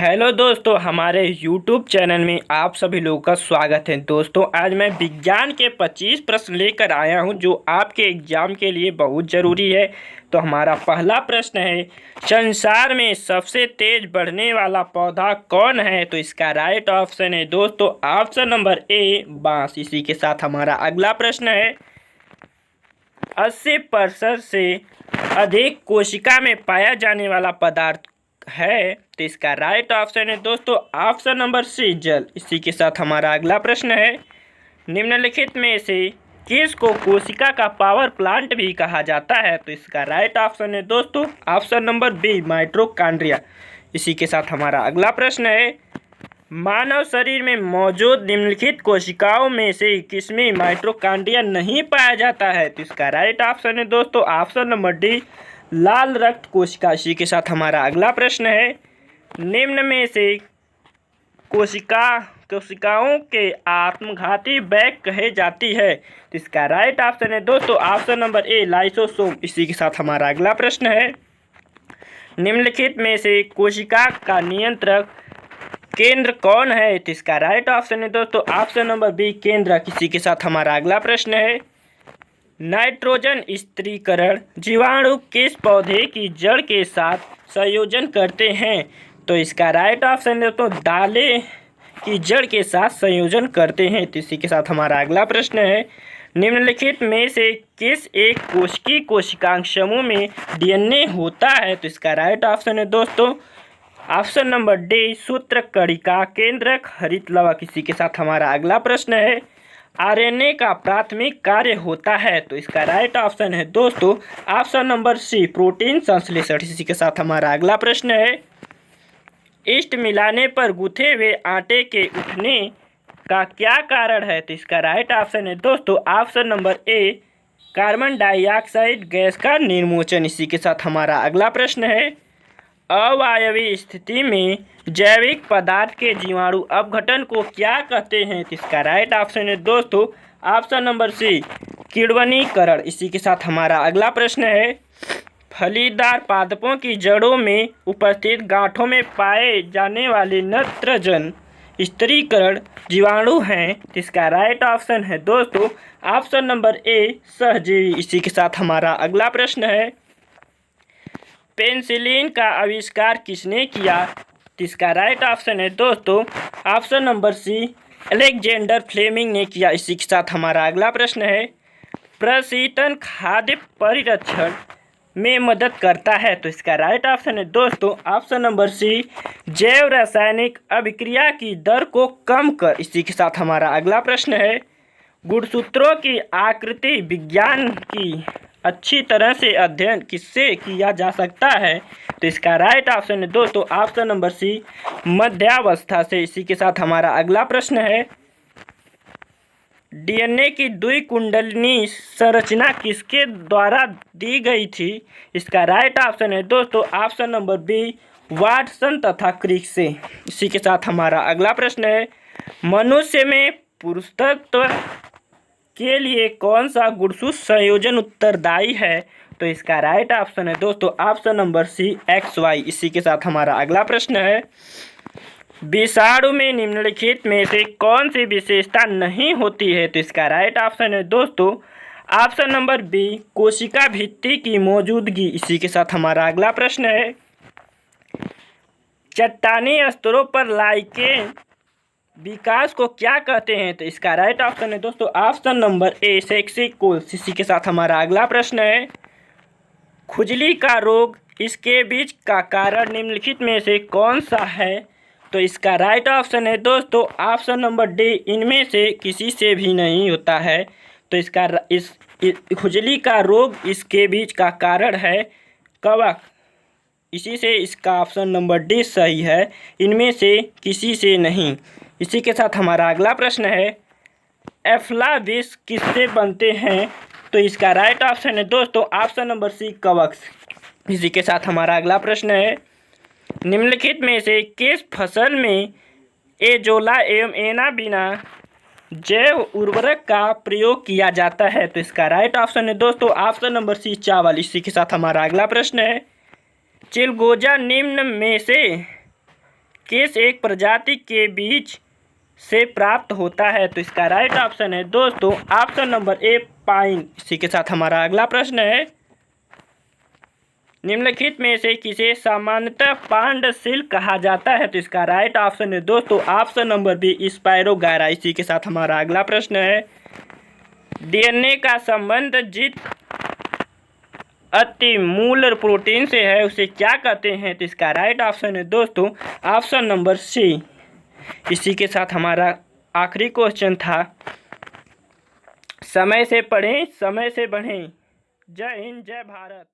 Hello दोस्तों, हमारे YouTube channel में आप सभी लोगों का स्वागत है। दोस्तों, आज मैं विज्ञान के 25 प्रश्न लेकर आया हूं जो आपके एग्जाम के लिए बहुत ज़रूरी है। तो हमारा पहला प्रश्न है, संसार में सबसे तेज बढ़ने वाला पौधा कौन है? तो इसका राइट ऑप्शन है दोस्तों ऑप्शन नंबर ए, बांस। इसी के साथ हमारा अगला प्रश्न है, 80% से अधिक कोशिका में पाया जाने वाला पदार्थ है? तो इसका राइट ऑप्शन है दोस्तों ऑप्शन नंबर सी, जल। इसी के साथ हमारा अगला प्रश्न है, निम्नलिखित में से किस को कोशिका का पावर प्लांट भी कहा जाता है? तो इसका राइट ऑप्शन है दोस्तों ऑप्शन नंबर बी, माइटोकॉन्ड्रिया। इसी के साथ हमारा अगला प्रश्न है, मानव शरीर में मौजूद निम्नलिखित कोशिकाओं में से किसमें माइटोकॉन्ड्रिया नहीं पाया जाता है? तो इसका राइट ऑप्शन है दोस्तों ऑप्शन नंबर डी, लाल रक्त कोशिका। इसी के साथ हमारा अगला प्रश्न है, निम्न में से कोशिकाओं के आत्मघाती बैग कहे जाती है? तो इसका राइट ऑप्शन है दोस्तों ऑप्शन नंबर ए, लाइसोसोम। इसी के साथ हमारा अगला प्रश्न है, निम्नलिखित में से कोशिका का नियंत्रक केंद्र कौन है? तो इसका राइट ऑप्शन है दोस्तों ऑप्शन नंबर बी, केंद्रक। इसी के साथ हमारा अगला प्रश्न है, नाइट्रोजन स्थिरीकरण जीवाणु किस पौधे की जड़ के साथ संयोजन करते हैं? तो इसका राइट ऑप्शन है तो दालें की जड़ के साथ संयोजन करते हैं। तो इसी के साथ हमारा अगला प्रश्न है, निम्नलिखित में से किस एक कोशिकीय कोशिकांग समूह में डीएनए होता है? तो इसका राइट ऑप्शन है दोस्तों ऑप्शन नंबर डी, सूत्रकणिका केंद्रक हरित लवक। इसी के साथ हमारा अगला प्रश्न है, आरएनए का प्राथमिक कार्य होता है? तो इसका राइट ऑप्शन है दोस्तों ऑप्शन नंबर सी, प्रोटीन संश्लेषण। इसी के साथ हमारा अगला प्रश्न है, ईस्ट मिलाने पर गूथे हुए आटे के उठने का क्या कारण है? तो इसका राइट ऑप्शन है दोस्तों option number A, carbon dioxide gas का निर्मोचन। इसी के साथ हमारा अगला प्रश्न है, अवायवीय स्थिति में जैविक पदार्थ के जीवाणु अपघटन को क्या कहते हैं? तो इसका राइट ऑप्शन है दोस्तों ऑप्शन नंबर सी, किण्वनीकरण। इसी के साथ हमारा अगला प्रश्न है, फलीदार पादपों की जड़ों में उपस्थित गांठों में पाए जाने वाले नत्रजन स्थिरीकरण जीवाणु हैं? तो इसका राइट ऑप्शन है दोस्तों ऑप्शन नंबर ए, सहजीवी। इसी के साथ हमारा अगला प्रश्न है, पेनिसिलिन का आविष्कार किसने किया? तो इसका राइट ऑप्शन है दोस्तों option number C, Alexander Fleming ने किया। इसी के साथ हमारा अगला प्रश्न है, प्रशीतन खाद्य परिरक्षण में मदद करता है? तो इसका राइट ऑप्शन है दोस्तों ऑप्शन नंबर सी, जैव रासायनिक अभिक्रिया की दर को कम कर। इसी के साथ हमारा अगला प्रश्न है, गुणसूत्रों की आकृति विज्ञान की अच्छी तरह से अध्ययन किससे किया जा सकता है? तो इसका राइट ऑप्शन है दोस्तों ऑप्शन नंबर सी, मध्यावस्था से। इसी के साथ हमारा अगला प्रश्न है, डीएनए की द्विकुंडलिनी संरचना किसके द्वारा दी गई थी? इसका राइट ऑप्शन है दोस्तों ऑप्शन नंबर बी, वाटसन तथा क्रिक से। इसी के साथ हमारा अगला प्रश्न है, मनुष्य में पुरुषत्व के लिए कौन सा गुणसूत्र संयोजन उत्तरदायी है? तो इसका राइट ऑप्शन है दोस्तों ऑप्शन नंबर सी, XY। इसी के साथ हमारा अगला प्रश्न है, विषाणु में निम्नलिखित में से कौन सी विशेषता नहीं होती है? तो इसका राइट ऑप्शन है दोस्तों ऑप्शन नंबर बी, कोशिका भित्ति की मौजूदगी। इसी के साथ हमारा अगला प्रश्न है, चट्टानी स्तरों पर लाइकेन विकास को क्या कहते हैं? तो इसका राइट ऑप्शन है दोस्तों ऑप्शन नंबर ए, सेक्सिकोल्स। इसी के साथ हमारा अगला प्रश्न है, खुजली का रोग इसके बीच का कारण निम्नलिखित में से कौन सा है? तो इसका राइट ऑप्शन है दोस्तों ऑप्शन नंबर डी, इनमें से किसी से भी नहीं होता है। तो इसका खुजली का रोग इसके बीच का कारण है कवक। इसी से इसका ऑप्शन नंबर डी सही है, इनमें से किसी से नहीं। इसी के साथ हमारा अगला प्रश्न है, एफ्लाविस किससे बनते हैं? तो इसका राइट ऑप्शन है दोस्तों ऑप्शन नंबर सी, कवक। इसी के साथ हमारा अगला प्रश्न है, निम्नलिखित में से किस फसल में एजोला एवं एनाबिना जैव उर्वरक का प्रयोग किया जाता है? तो इसका राइट ऑप्शन है दोस्तों ऑप्शन नंबर सी, चावल। इसी के साथ हमारा अगला प्रश्न है, चिलगोजा निम्न में से किस एक प्रजाति के बीज से प्राप्त होता है? तो इसका राइट ऑप्शन है दोस्तों ऑप्शन नंबर ए पाइन। इसी के साथ हमारा अगला प्रश्न है, निम्नलिखित में से किसे सामान्यतः पांडसिल कहा जाता है? तो इसका राइट ऑप्शन है दोस्तों ऑप्शन नंबर बी स्पायरोगायरा। इसी के साथ हमारा अगला प्रश्न है, डीएनए का संबंध जिस अति मूल प्रोटीन से है उसे क्या कहते हैं? तो इसका राइट ऑप्शन है दोस्तों ऑप्शन नंबर सी। इसी के साथ हमारा आखिरी क्वेश्चन था, समय से पढ़ें समय से बढ़ें। जय हिंद जय भारत।